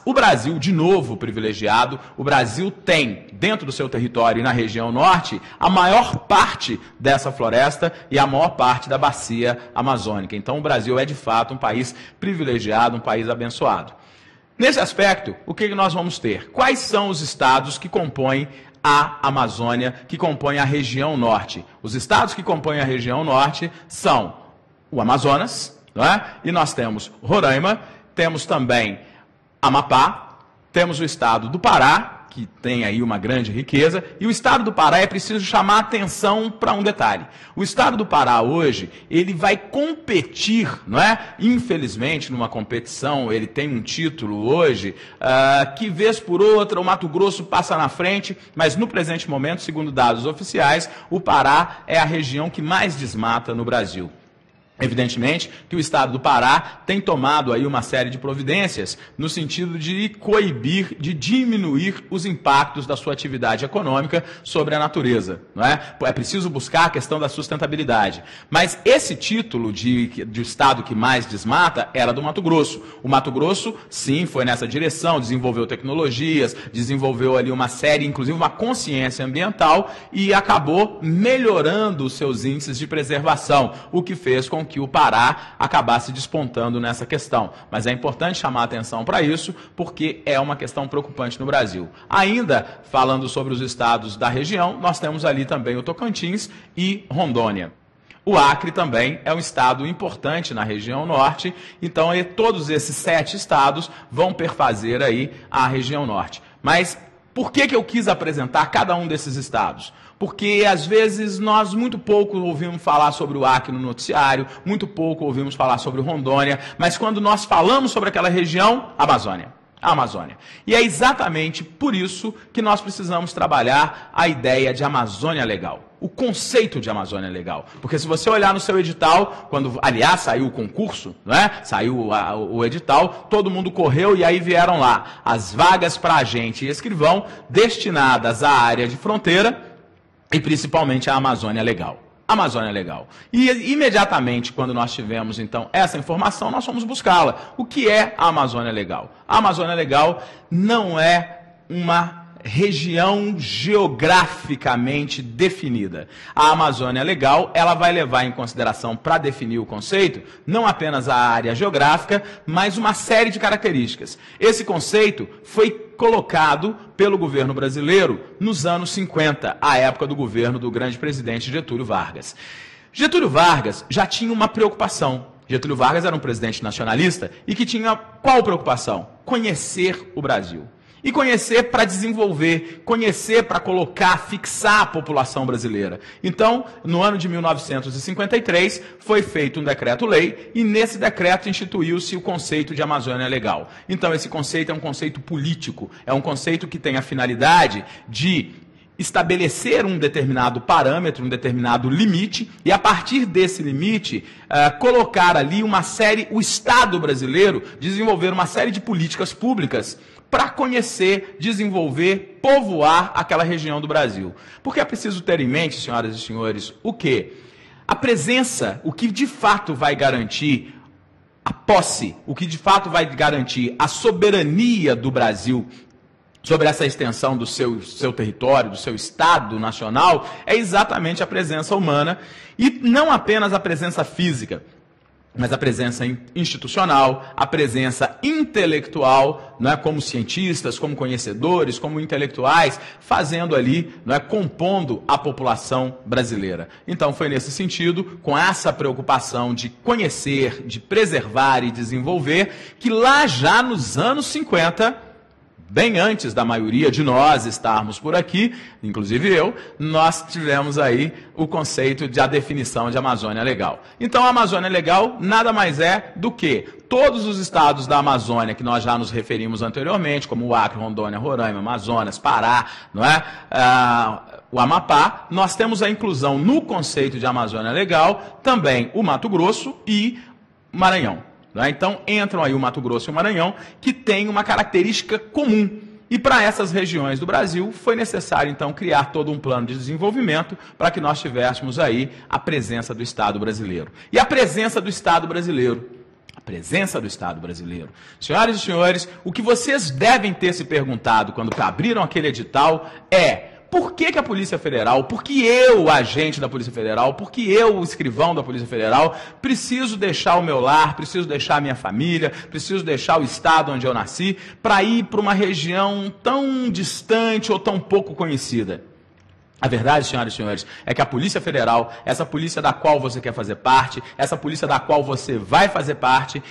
o Brasil, de novo privilegiado, o Brasil tem, dentro do seu território e na região norte, a maior parte dessa floresta e a maior parte da bacia amazônica. Então o Brasil é de fato um país privilegiado, um país abençoado. Nesse aspecto, o que nós vamos ter? Quais são os estados que compõem a Amazônia, que compõem a região norte? Os estados que compõem a região norte são o Amazonas, não é? E nós temos Roraima, temos também Amapá, temos o estado do Pará, que tem aí uma grande riqueza, e o estado do Pará é preciso chamar a atenção para um detalhe. O estado do Pará hoje, ele vai competir, não é? Infelizmente, numa competição, ele tem um título hoje, que vez por outra o Mato Grosso passa na frente, mas no presente momento, segundo dados oficiais, o Pará é a região que mais desmata no Brasil. Evidentemente que o estado do Pará tem tomado aí uma série de providências no sentido de coibir, de diminuir os impactos da sua atividade econômica sobre a natureza, não é? É preciso buscar a questão da sustentabilidade. Mas esse título de estado que mais desmata era do Mato Grosso. O Mato Grosso, sim, foi nessa direção, desenvolveu tecnologias, desenvolveu ali uma série, inclusive uma consciência ambiental e acabou melhorando os seus índices de preservação, o que fez com que o Pará acabasse despontando nessa questão. Mas é importante chamar a atenção para isso, porque é uma questão preocupante no Brasil. Ainda falando sobre os estados da região, nós temos ali também o Tocantins e Rondônia. O Acre também é um estado importante na região norte, então todos esses 7 estados vão perfazer aí a região norte. Mas por que eu quis apresentar cada um desses estados? Porque, às vezes, nós muito pouco ouvimos falar sobre o Acre no noticiário, muito pouco ouvimos falar sobre Rondônia, mas quando nós falamos sobre aquela região, a Amazônia. E é exatamente por isso que nós precisamos trabalhar a ideia de Amazônia Legal, o conceito de Amazônia Legal. Porque se você olhar no seu edital, quando, aliás, saiu o concurso, né? Saiu o edital, todo mundo correu e aí vieram lá as vagas para agente e escrivão destinadas à área de fronteira, e principalmente a Amazônia Legal. Amazônia Legal. E imediatamente, quando nós tivemos, então, essa informação, nós fomos buscá-la. O que é a Amazônia Legal? A Amazônia Legal não é uma região geograficamente definida. A Amazônia Legal, ela vai levar em consideração, para definir o conceito, não apenas a área geográfica, mas uma série de características. Esse conceito foi colocado pelo governo brasileiro nos anos 50, a época do governo do grande presidente Getúlio Vargas. Getúlio Vargas já tinha uma preocupação. Getúlio Vargas era um presidente nacionalista e que tinha qual preocupação? Conhecer o Brasil. E conhecer para desenvolver, conhecer para colocar, fixar a população brasileira. Então, no ano de 1953, foi feito um decreto-lei e nesse decreto instituiu-se o conceito de Amazônia Legal. Então, esse conceito é um conceito político, é um conceito que tem a finalidade de estabelecer um determinado parâmetro, um determinado limite, e a partir desse limite, colocar ali uma série, o Estado brasileiro, desenvolver uma série de políticas públicas para conhecer, desenvolver, povoar aquela região do Brasil. Porque é preciso ter em mente, senhoras e senhores, o quê? A presença, o que de fato vai garantir a posse, o que de fato vai garantir a soberania do Brasil sobre essa extensão do seu território, do seu Estado nacional, é exatamente a presença humana, e não apenas a presença física, mas a presença institucional, a presença intelectual, não é, como cientistas, como conhecedores, como intelectuais, fazendo ali, não é, compondo a população brasileira. Então foi nesse sentido, com essa preocupação de conhecer, de preservar e desenvolver, que lá já nos anos 50, bem antes da maioria de nós estarmos por aqui, inclusive eu, nós tivemos aí o conceito de a definição de Amazônia Legal. Então, a Amazônia Legal nada mais é do que todos os estados da Amazônia que nós já nos referimos anteriormente, como o Acre, Rondônia, Roraima, Amazonas, Pará, não é? O Amapá, nós temos a inclusão no conceito de Amazônia Legal também o Mato Grosso e Maranhão. Então, entram aí o Mato Grosso e o Maranhão, que tem uma característica comum. E para essas regiões do Brasil, foi necessário, então, criar todo um plano de desenvolvimento para que nós tivéssemos aí a presença do Estado brasileiro. E a presença do Estado brasileiro, presença do Estado brasileiro. Senhoras e senhores, o que vocês devem ter se perguntado quando abriram aquele edital é: por que a Polícia Federal, por que eu, agente da Polícia Federal, por que eu, o escrivão da Polícia Federal, preciso deixar o meu lar, preciso deixar a minha família, preciso deixar o estado onde eu nasci, para ir para uma região tão distante ou tão pouco conhecida? A verdade, senhoras e senhores, é que a Polícia Federal, essa polícia da qual você quer fazer parte, essa polícia da qual você vai fazer parte,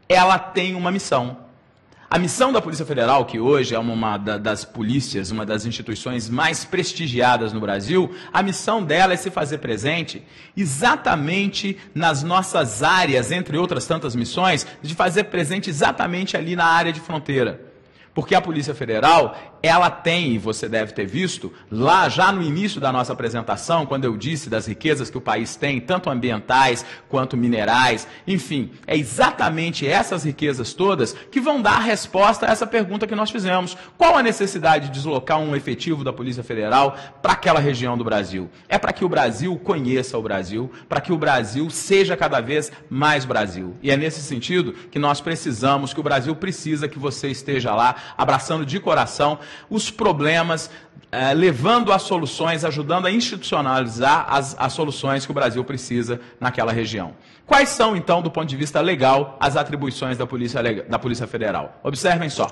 ela tem uma missão. A missão da Polícia Federal, que hoje é uma das polícias, uma das instituições mais prestigiadas no Brasil, a missão dela é se fazer presente exatamente nas nossas áreas, entre outras tantas missões, de fazer presente exatamente ali na área de fronteira. Porque a Polícia Federal, ela tem, e você deve ter visto, lá já no início da nossa apresentação, quando eu disse das riquezas que o país tem, tanto ambientais quanto minerais, enfim, é exatamente essas riquezas todas que vão dar a resposta a essa pergunta que nós fizemos. Qual a necessidade de deslocar um efetivo da Polícia Federal para aquela região do Brasil? É para que o Brasil conheça o Brasil, para que o Brasil seja cada vez mais Brasil. E é nesse sentido que nós precisamos, que o Brasil precisa que você esteja lá, abraçando de coração os problemas, levando as soluções, ajudando a institucionalizar as soluções que o Brasil precisa naquela região. Quais são, então, do ponto de vista legal, as atribuições da Polícia Federal? Observem só.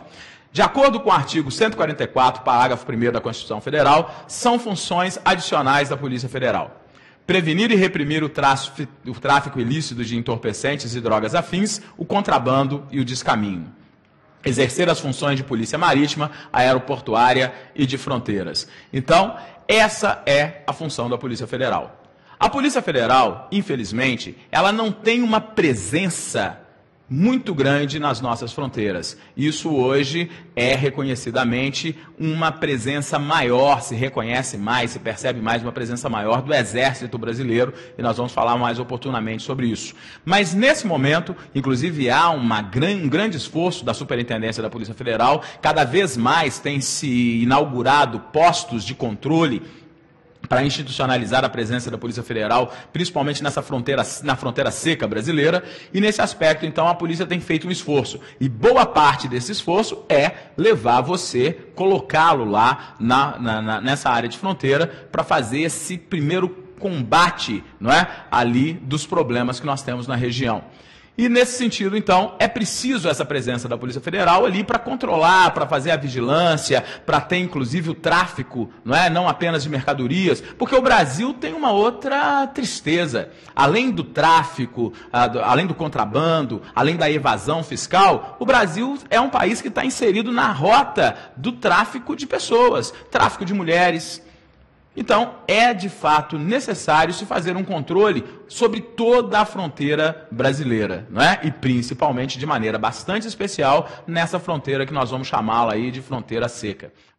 De acordo com o artigo 144, parágrafo 1º da Constituição Federal, são funções adicionais da Polícia Federal: prevenir e reprimir o tráfico ilícito de entorpecentes e drogas afins, o contrabando e o descaminho; exercer as funções de polícia marítima, aeroportuária e de fronteiras. Então, essa é a função da Polícia Federal. A Polícia Federal, infelizmente, ela não tem uma presença muito grande nas nossas fronteiras. Isso hoje é reconhecidamente uma presença maior, se reconhece mais, se percebe mais uma presença maior do Exército Brasileiro, e nós vamos falar mais oportunamente sobre isso. Mas nesse momento, inclusive, há um grande esforço da Superintendência da Polícia Federal, cada vez mais tem se inaugurado postos de controle para institucionalizar a presença da Polícia Federal, principalmente na fronteira seca brasileira, e nesse aspecto, então, a polícia tem feito um esforço. E boa parte desse esforço é levar você, colocá-lo lá nessa área de fronteira, para fazer esse primeiro combate, não é, ali dos problemas que nós temos na região. E nesse sentido, então, é preciso essa presença da Polícia Federal ali para controlar, para fazer a vigilância, para ter inclusive o tráfico, não apenas de mercadorias, porque o Brasil tem uma outra tristeza. Além do tráfico, além do contrabando, além da evasão fiscal, o Brasil é um país que está inserido na rota do tráfico de pessoas, tráfico de mulheres. Então, é de fato necessário se fazer um controle sobre toda a fronteira brasileira, e principalmente de maneira bastante especial nessa fronteira que nós vamos chamá-la aí de fronteira seca.